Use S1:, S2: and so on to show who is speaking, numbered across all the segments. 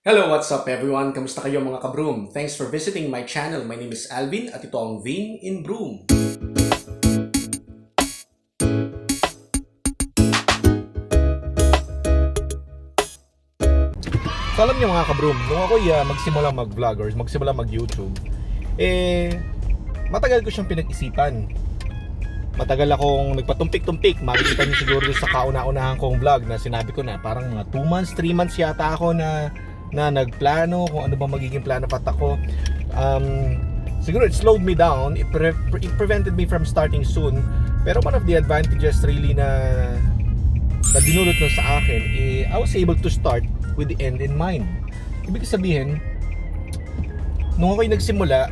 S1: Hello, what's up everyone? Kamusta kayo mga kabroom? Thanks for visiting my channel. My name is Alvin at ito ang Vin in Broom.
S2: So alam niyo mga kabroom, nung ako magsimula mag-vlog or magsimula mag-YouTube, matagal ko siyang pinag-isipan. Matagal akong nagpatumpik-tumpik. Makikita niyo siguro sa kauna-unahan kong vlog na sinabi ko na parang mga 2 months, 3 months yata ako na nagplano kung ano ba magiging plano pat ako. Siguro it slowed me down. It prevented me from starting soon. Pero one of the advantages really na dinulot nun sa akin, I was able to start with the end in mind. Ibig sabihin, nung ako'y nagsimula,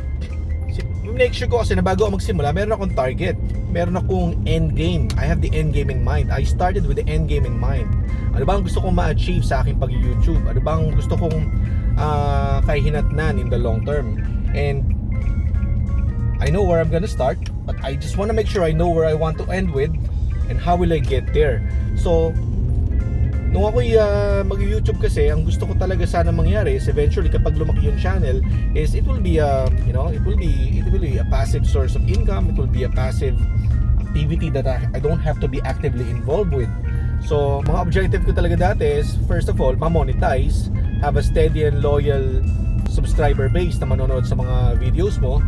S2: make sure ko kasi na bago ako magsimula, meron akong target, meron akong end game. I have the end game in mind. I started with the end game in mind. Ano ba ang gusto kong ma-achieve sa aking pag-YouTube? Ano ba ang gusto kong kahihinatnan in the long term? And I know where I'm gonna start, but I just want to make sure I know where I want to end with and how will I get there. So nung ako'y mag-YouTube kasi, ang gusto ko talaga sana mangyari is eventually kapag lumaki yung channel is it will be it will be a passive source of income. It will be a passive activity that I don't have to be actively involved with. So mga objective ko talaga dati is first of all ma-monetize, have a steady and loyal subscriber base na manonood sa mga videos mo,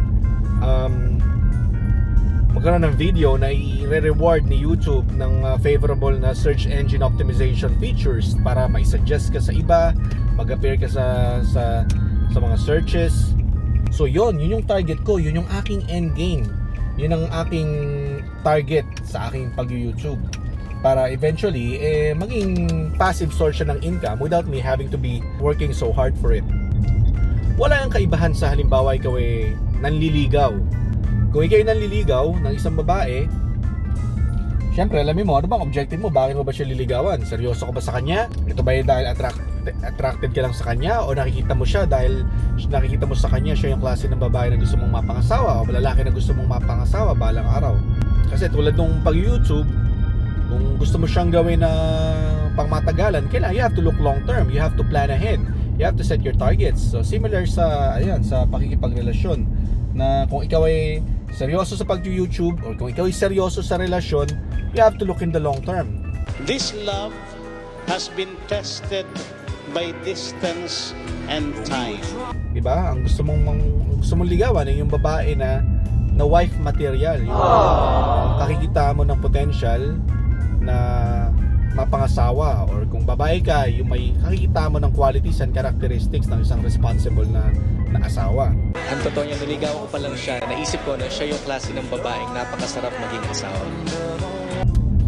S2: magkaroon ng video na i-reward ni YouTube ng favorable na search engine optimization features para may suggest ka sa iba, mag-appear ka sa mga searches. So yun yung target ko, yun yung aking end game, yun ang aking target sa aking pag-YouTube, para eventually maging passive source ng income without me having to be working so hard for it. Wala yung kaibahan sa halimbawa ikaw nanliligaw. Kung ikaw nanliligaw ng isang babae, syempre alamin mo ano bang objective mo, bakit mo ba siya liligawan? Seryoso ka ba sa kanya? Ito ba yung dahil attracted ka lang sa kanya, o nakikita mo siya dahil nakikita mo sa kanya siya yung klase ng babae na gusto mong mapangasawa, o lalaki na gusto mong mapangasawa balang araw? Kasi tulad nung pag-YouTube, kung gusto mo siyang gawin na pangmatagalan, kailangan you have to look long term, you have to plan ahead, you have to set your targets. So similar sa pakikipagrelasyon, na kung ikaw ay seryoso sa pag-YouTube or kung ikaw ay seryoso sa relasyon, you have to look in the long term.
S3: This love has been tested by distance and time.
S2: Diba? Ang gusto mong ligawan ay yung babae na wife material, yung kakikita mo ng potential na mapangasawa, or kung babae ka, yung may kakikita mo ng qualities and characteristics ng isang responsible na asawa.
S4: Ang totoo niya, niligaw ko pa lang siya. Naisip ko na siya yung klase ng babaeng napakasarap maging asawa.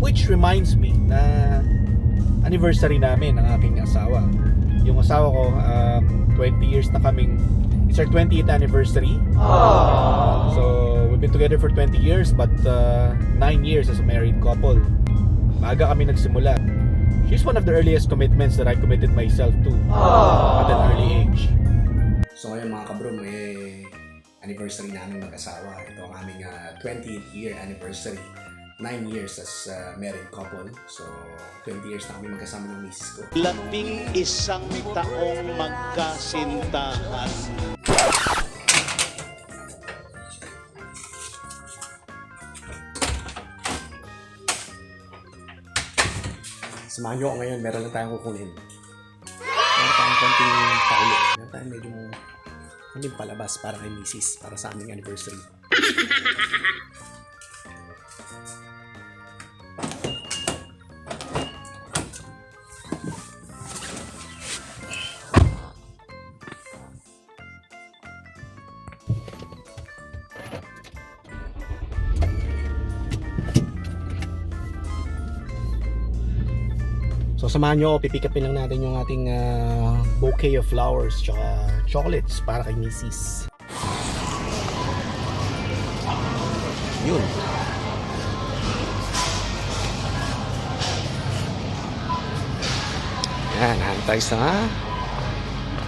S2: Which reminds me na anniversary namin ng aking asawa. Yung asawa ko, 20 years na kaming, it's our 20th anniversary. So we've been together for 20 years, but 9 years as a married couple. Maaga kami nagsimula. She's one of the earliest commitments that I committed myself to at an early age.
S1: So ngayon mga kabroom, anniversary namin mag-asawa. Ito ang aming 20th year anniversary. 9 years as married couple. So 20 years na kami magkasama ng misis ko.
S3: 11 taong magkasintahan.
S1: Samahan nyo ako ngayon, meron lang tayong kukunin. Meron tayong konting pakulo. Meron tayong medyo konting palabas para kay misis, para sa aming anniversary. So samahan nyo, pipikapin lang natin yung ating bouquet of flowers tsaka chocolates para kay misis. Yun. Yan, hantay sa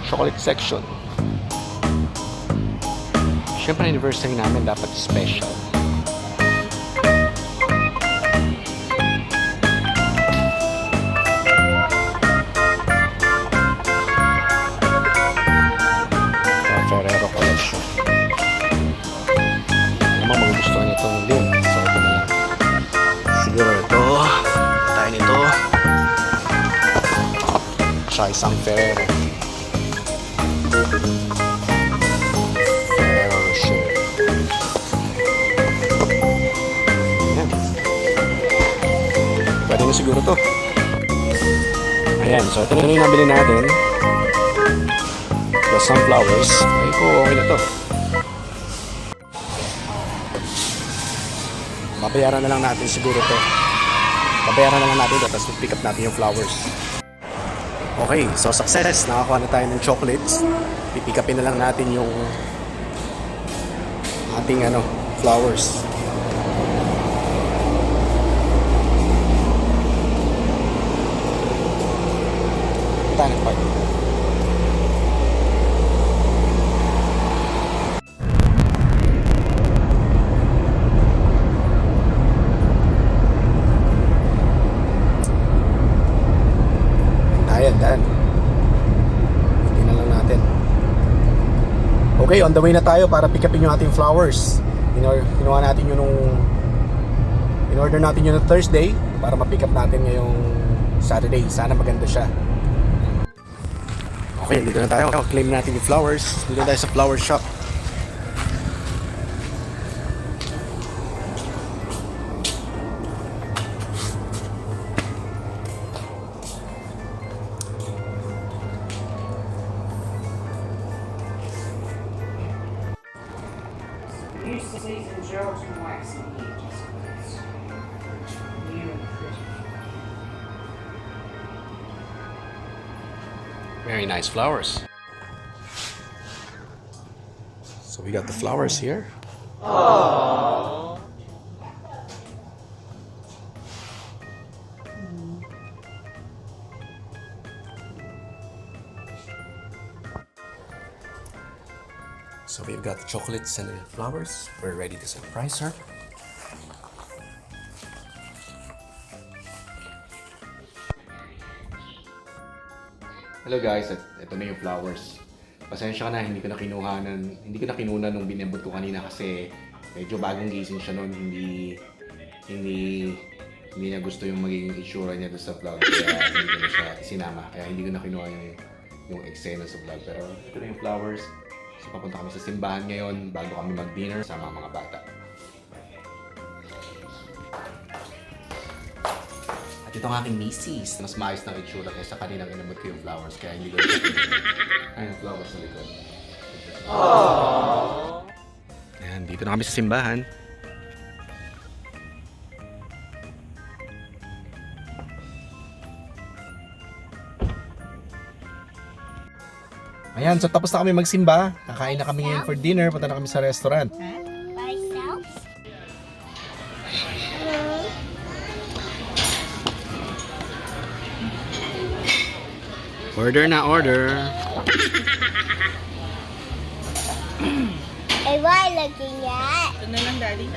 S1: chocolate section. Siyempre anniversary namin dapat special. Tsaka isang Ferrero. Ferrero Rocher. Ayan. Pwede na siguro to. Ayan, so ito na yung nabili natin. The sunflowers. Ay ko, okay na to. Babayaran na lang natin siguro to. Babayaran na lang natin to, tapos pick up natin yung flowers. Okay, so success. Nakakuha na tayo ng chocolates. Pipick upin na lang natin yung ating flowers. Tayo na part. Ayan. Tingnan lang natin. Okay, on the way na tayo para pick upin yung ating flowers. Kinuha natin yun in-order natin yun ng Thursday para ma-pick up natin ngayong Saturday. Sana maganda siya. Okay, dito na tayo. Claim natin yung flowers. Dito na tayo sa flower shop.
S5: Used to season shelves and waxing edges. New and crisp.
S1: Very nice flowers. So we got the flowers here. So we've got the chocolates and the flowers. We're ready to surprise her. Hello guys, ito na yung flowers. Pasensya ka na, hindi ko na kinuna nung binebot ko kanina kasi medyo bagong gising siya noon, hindi niya gusto yung magiging itsura niya doon sa vlog, kaya hindi ko na siya sinama, kaya hindi ko na kinuha yung eksena sa vlog. Pero ito na yung flowers. So papunta kami sa simbahan ngayon bago kami mag-dinner sama mga bata. At ito ang aking misis. Mas maayos ng itsura kaysa kaninang inabot ko yung flowers, kaya hindi ko na ayun ang flowers sa likod. Ayan, dito na kami sa simbahan. Ayan, so tapos na kami magsimba. Kakain na kami ngayon for dinner. Punta na kami sa restaurant.
S6: Myself?
S1: Order na order.
S6: Hey, what are you looking at?
S5: Ito na lang, Daddy.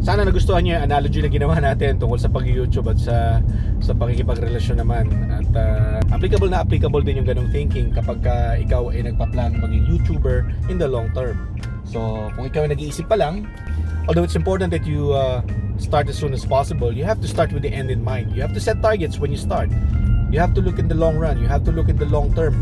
S2: Sana nagustuhan niyo yung analogy na ginawa natin tungkol sa pag-YouTube at sa pakikipagrelasyon naman. At applicable din yung ganong thinking kapag ikaw ay nagpa-plan maging YouTuber in the long term. So kung ikaw ay nag-iisip pa lang, although it's important that you start as soon as possible, you have to start with the end in mind. You have to set targets when you start. You have to look in the long run. You have to look in the long term.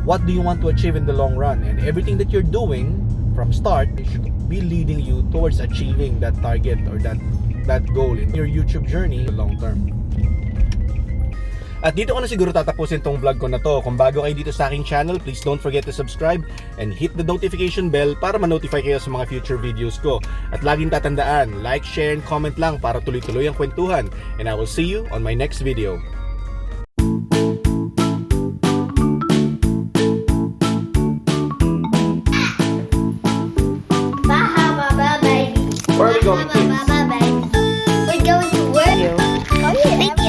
S2: What do you want to achieve in the long run? And everything that you're doing from start should be leading you towards achieving that target or that goal in your YouTube journey long term. At dito ko na siguro tatapusin tong vlog ko na to. Kung bago kayo dito sa aking channel, please don't forget to subscribe and hit the notification bell para ma-notify kayo sa mga future videos ko. At laging tatandaan, like, share, and comment lang para tuloy-tuloy ang kwentuhan. And I will see you on my next video.
S6: Bye, baby.
S2: Where are we going, kids?
S6: Bye, baby. We're going to work. Thank you.